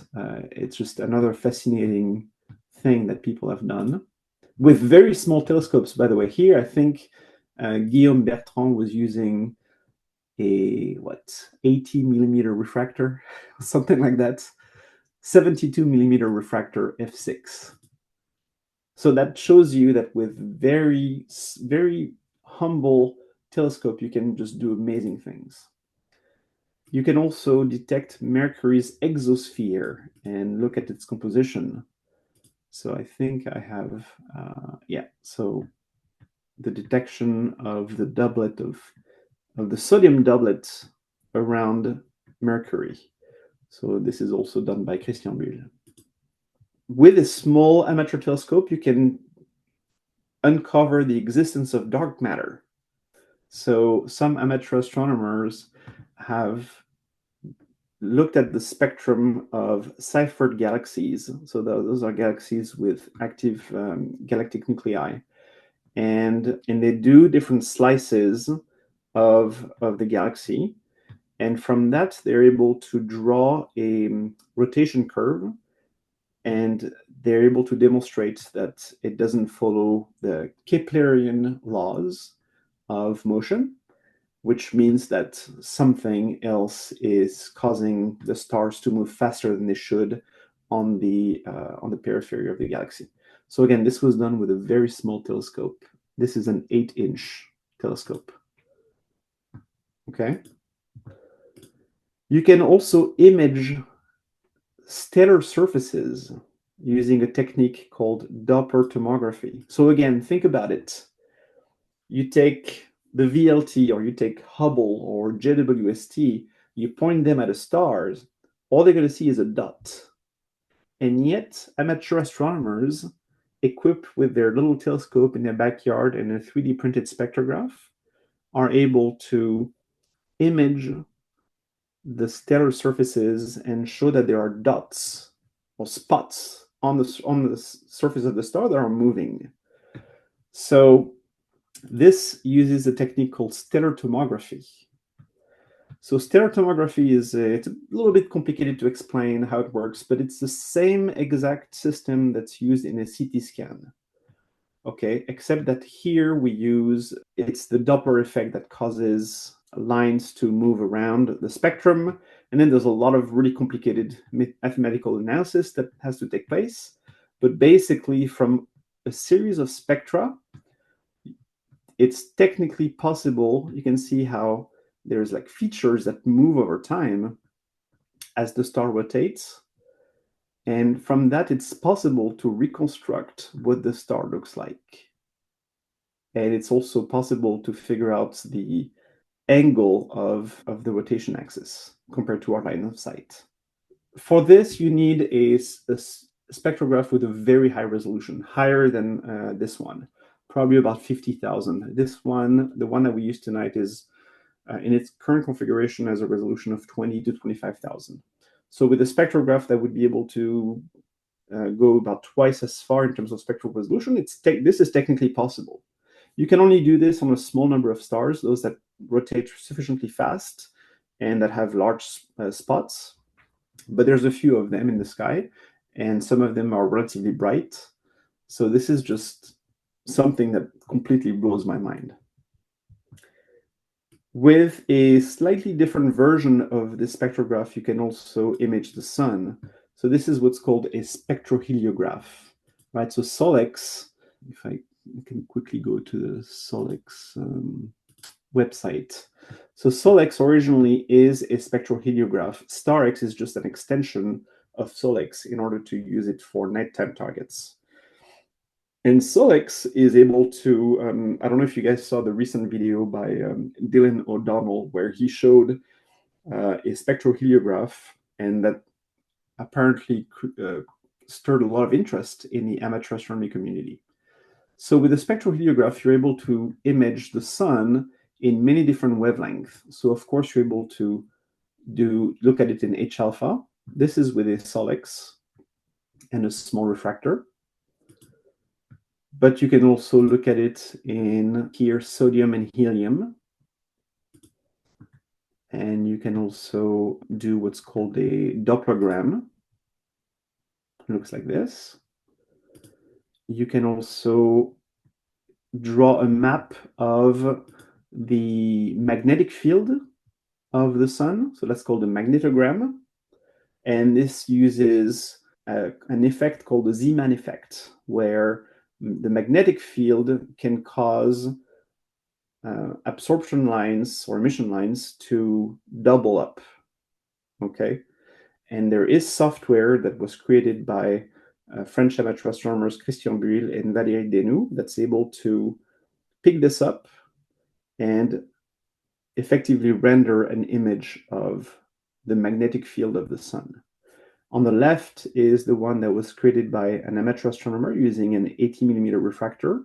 it's just another fascinating thing that people have done with very small telescopes. By the way, here I think Guillaume Bertrand was using a 80 millimeter refractor, something like that, 72 millimeter refractor f6. So that shows you that with very, very humble telescope, you can just do amazing things. You can also detect Mercury's exosphere and look at its composition. So I think I have, so the detection of the doublet of the sodium doublet around Mercury. So this is also done by Christian Buhl. With a small amateur telescope, you can uncover the existence of dark matter. So some amateur astronomers have looked at the spectrum of ciphered galaxies. So those are galaxies with active galactic nuclei. And they do different slices of the galaxy. And from that, they're able to draw a rotation curve. And they're able to demonstrate that it doesn't follow the Keplerian laws of motion, which means that something else is causing the stars to move faster than they should on the periphery of the galaxy. So again, this was done with a very small telescope. This is an 8-inch telescope. Okay. You can also image stellar surfaces using a technique called Doppler tomography. So again, think about it. You take the VLT, or you take Hubble or JWST, you point them at the stars, all they're going to see is a dot. And yet, amateur astronomers equipped with their little telescope in their backyard and a 3D printed spectrograph are able to image the stellar surfaces and show that there are dots or spots on the surface of the star that are moving. So this uses a technique called stellar tomography. So stellar tomography is it's a little bit complicated to explain how it works, but it's the same exact system that's used in a CT scan. Okay, except that here it's the Doppler effect that causes lines to move around the spectrum, and then there's a lot of really complicated mathematical analysis that has to take place. But basically, from a series of spectra, it's technically possible. You can see how there's like features that move over time as the star rotates. And from that, it's possible to reconstruct what the star looks like. And it's also possible to figure out the angle of the rotation axis compared to our line of sight. For this, you need a spectrograph with a very high resolution, higher than this one, probably about 50,000. This one, the one that we use tonight, is in its current configuration has a resolution of 20 to 25,000. So with a spectrograph that would be able to go about twice as far in terms of spectral resolution, this is technically possible. You can only do this on a small number of stars, those that rotate sufficiently fast and that have large spots. But there's a few of them in the sky, and some of them are relatively bright. So this is just something that completely blows my mind. With a slightly different version of the spectrograph, you can also image the sun. So this is what's called a spectroheliograph, right? So SOLEX, if I can quickly go to the SOLEX website. So SOLEX originally is a spectroheliograph. StarX is just an extension of SOLEX in order to use it for nighttime targets. And SOLEX is able to, I don't know if you guys saw the recent video by Dylan O'Donnell, where he showed a spectroheliograph, and that apparently stirred a lot of interest in the amateur astronomy community. So with the spectroheliograph, you're able to image the sun in many different wavelengths. So of course, you're able to look at it in H alpha. This is with a Solex and a small refractor. But you can also look at it in here, sodium and helium. And you can also do what's called a Dopplergram. It looks like this. You can also draw a map of the magnetic field of the sun. So that's called a magnetogram. And this uses an effect called the Zeeman effect, where the magnetic field can cause absorption lines or emission lines to double up. Okay. And there is software that was created by French amateur astronomers Christian Buil and Valérie Denou that's able to pick this up and effectively render an image of the magnetic field of the sun. On the left is the one that was created by an amateur astronomer using an 80mm refractor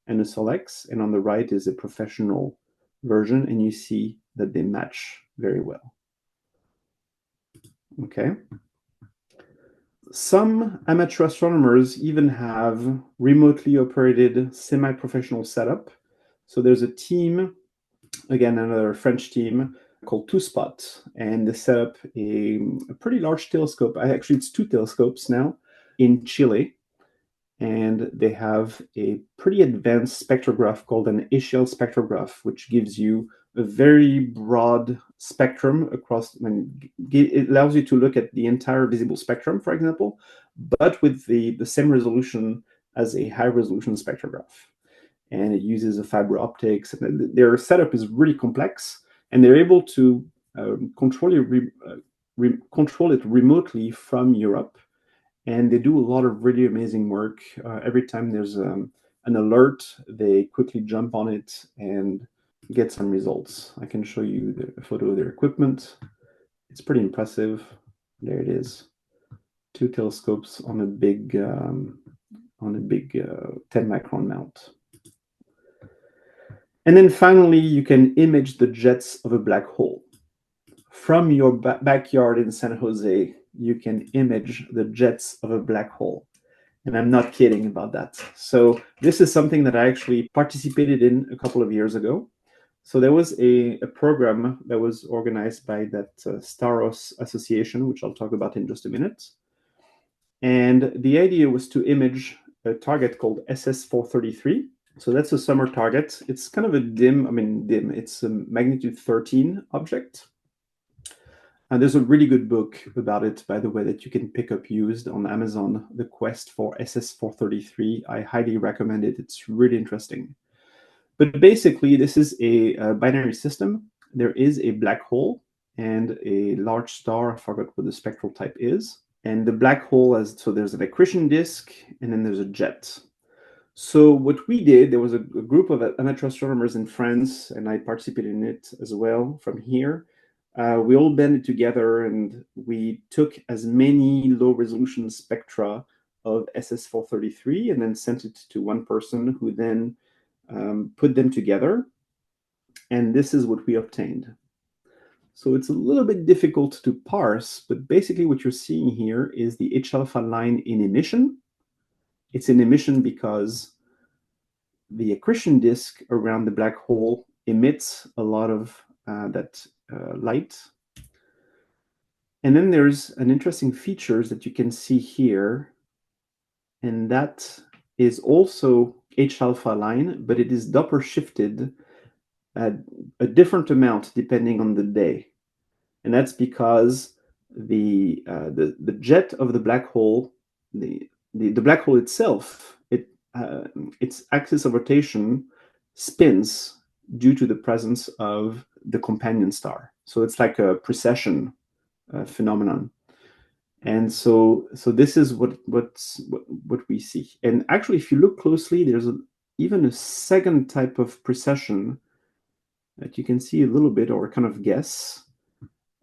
and a Solex, and on the right is a professional version, and you see that they match very well. Okay. Some amateur astronomers even have remotely operated semi-professional setup. So there's a team, again, another French team called Two Spot, and they set up a pretty large telescope. Actually, it's two telescopes now in Chile. And they have a pretty advanced spectrograph called an HL spectrograph, which gives you a very broad spectrum across, it allows you to look at the entire visible spectrum, for example, but with the same resolution as a high-resolution spectrograph. And it uses a fiber optics. And their setup is really complex, and they're able to control it remotely from Europe. And they do a lot of really amazing work. Every time there's an alert, they quickly jump on it and get some results. I can show you the photo of their equipment. It's pretty impressive. There it is. Two telescopes on a big 10 micron mount. And then finally, you can image the jets of a black hole. From your backyard in San Jose, you can image the jets of a black hole. And I'm not kidding about that. So this is something that I actually participated in a couple of years ago. So there was a program that was organized by that Staros Association, which I'll talk about in just a minute. And the idea was to image a target called SS433. So that's a summer target. It's kind of a dim, it's a magnitude 13 object. And there's a really good book about it, by the way, that you can pick up used on Amazon, The Quest for SS433. I highly recommend it. It's really interesting. But basically, this is a binary system. There is a black hole and a large star. I forgot what the spectral type is. And the black hole so there's an accretion disk, and then there's a jet. So what we did, there was a group of amateur astronomers in France, and I participated in it as well from here. We all banded together and we took as many low-resolution spectra of SS433 and then sent it to one person who then put them together. And this is what we obtained. So it's a little bit difficult to parse, but basically what you're seeing here is the H-alpha line in emission. It's in emission because the accretion disk around the black hole emits a lot of that light. And then there's an interesting feature that you can see here, and that is also H-alpha line, but it is Doppler shifted at a different amount depending on the day. And that's because the jet of the black hole, the black hole itself, its axis of rotation spins due to the presence of the companion star. So it's like a precession phenomenon. And so this is what we see. And actually, if you look closely, there's even a second type of precession that you can see a little bit or kind of guess.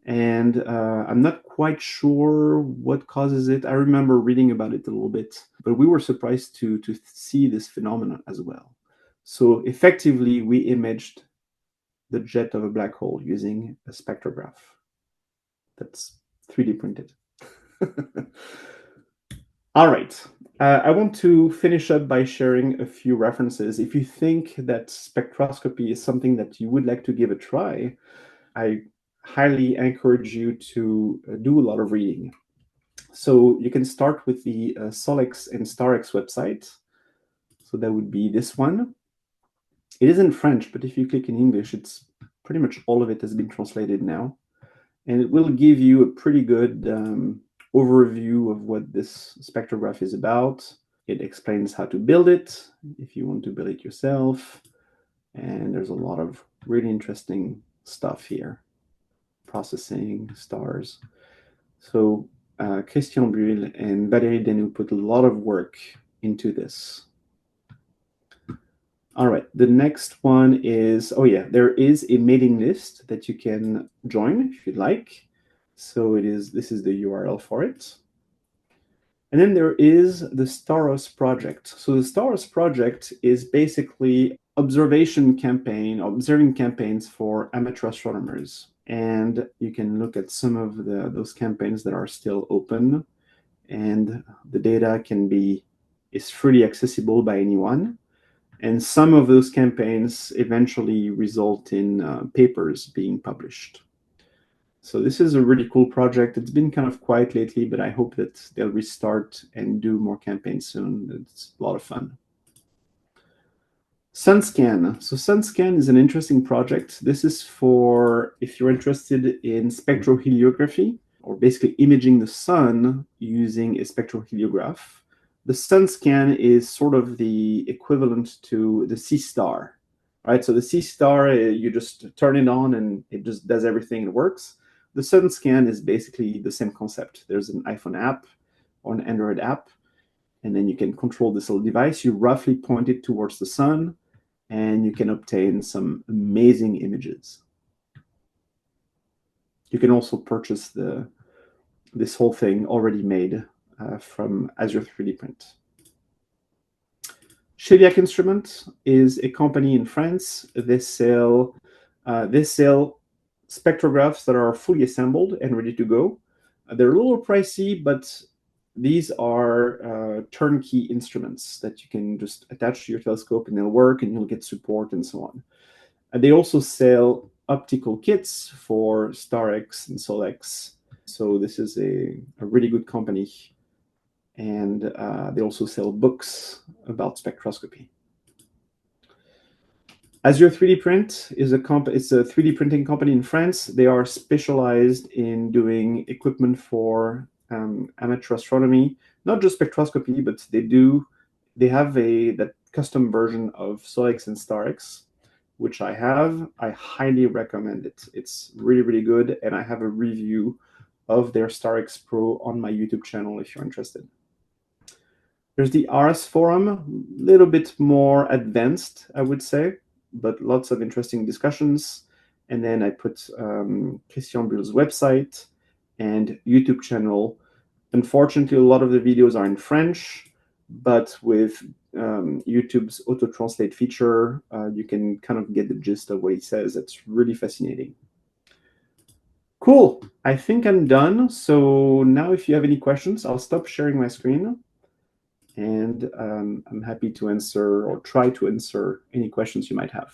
And I'm not quite sure what causes it. I remember reading about it a little bit, but we were surprised to see this phenomenon as well. So effectively, we imaged the jet of a black hole using a spectrograph that's 3D printed. All right. I want to finish up by sharing a few references. If you think that spectroscopy is something that you would like to give a try, I highly encourage you to do a lot of reading. So you can start with the Solex and Starex website. So that would be this one. It is in French, but if you click in English, it's pretty much all of it has been translated now. And it will give you a pretty good overview of what this spectrograph is about. It explains how to build it, if you want to build it yourself. And there's a lot of really interesting stuff here. Processing, stars. So Christian Buhl and Valérie Denou put a lot of work into this. All right, the next one is, oh yeah, there is a mailing list that you can join if you'd like. So this is the URL for it. And then there is the STAROS project. So the STAROS project is basically observing campaigns for amateur astronomers. And you can look at some of those campaigns that are still open. And the data is freely accessible by anyone. And some of those campaigns eventually result in papers being published. So this is a really cool project. It's been kind of quiet lately, but I hope that they'll restart and do more campaigns soon. It's a lot of fun. SunScan. So SunScan is an interesting project. This is for if you're interested in spectroheliography, or basically imaging the sun using a spectroheliograph. The SunScan is sort of the equivalent to the C-Star, right? So the C-Star, you just turn it on and it just does everything and works. The SunScan is basically the same concept. There's an iPhone app or an Android app, and then you can control this little device. You roughly point it towards the sun, and you can obtain some amazing images. You can also purchase this whole thing already made from Azure 3D Print. Chiliac Instruments is a company in France. They sell spectrographs that are fully assembled and ready to go. They're a little pricey, but these are turnkey instruments that you can just attach to your telescope and they'll work and you'll get support and so on. They also sell optical kits for Starex and Solex. So this is a really good company. And they also sell books about spectroscopy. Azure 3D Print is it's a 3D printing company in France. They are specialized in doing equipment for amateur astronomy, not just spectroscopy, but they have that custom version of Solex and Starex, which I have. I highly recommend it. It's really, really good. And I have a review of their Starex Pro on my YouTube channel if you're interested. There's the RS Forum, a little bit more advanced, I would say, but lots of interesting discussions. And then I put Christian Buhl's website and YouTube channel. Unfortunately, a lot of the videos are in French, but with YouTube's auto-translate feature, you can kind of get the gist of what he says. It's really fascinating. Cool. I think I'm done. So now if you have any questions, I'll stop sharing my screen. And I'm happy to answer or try to answer any questions you might have.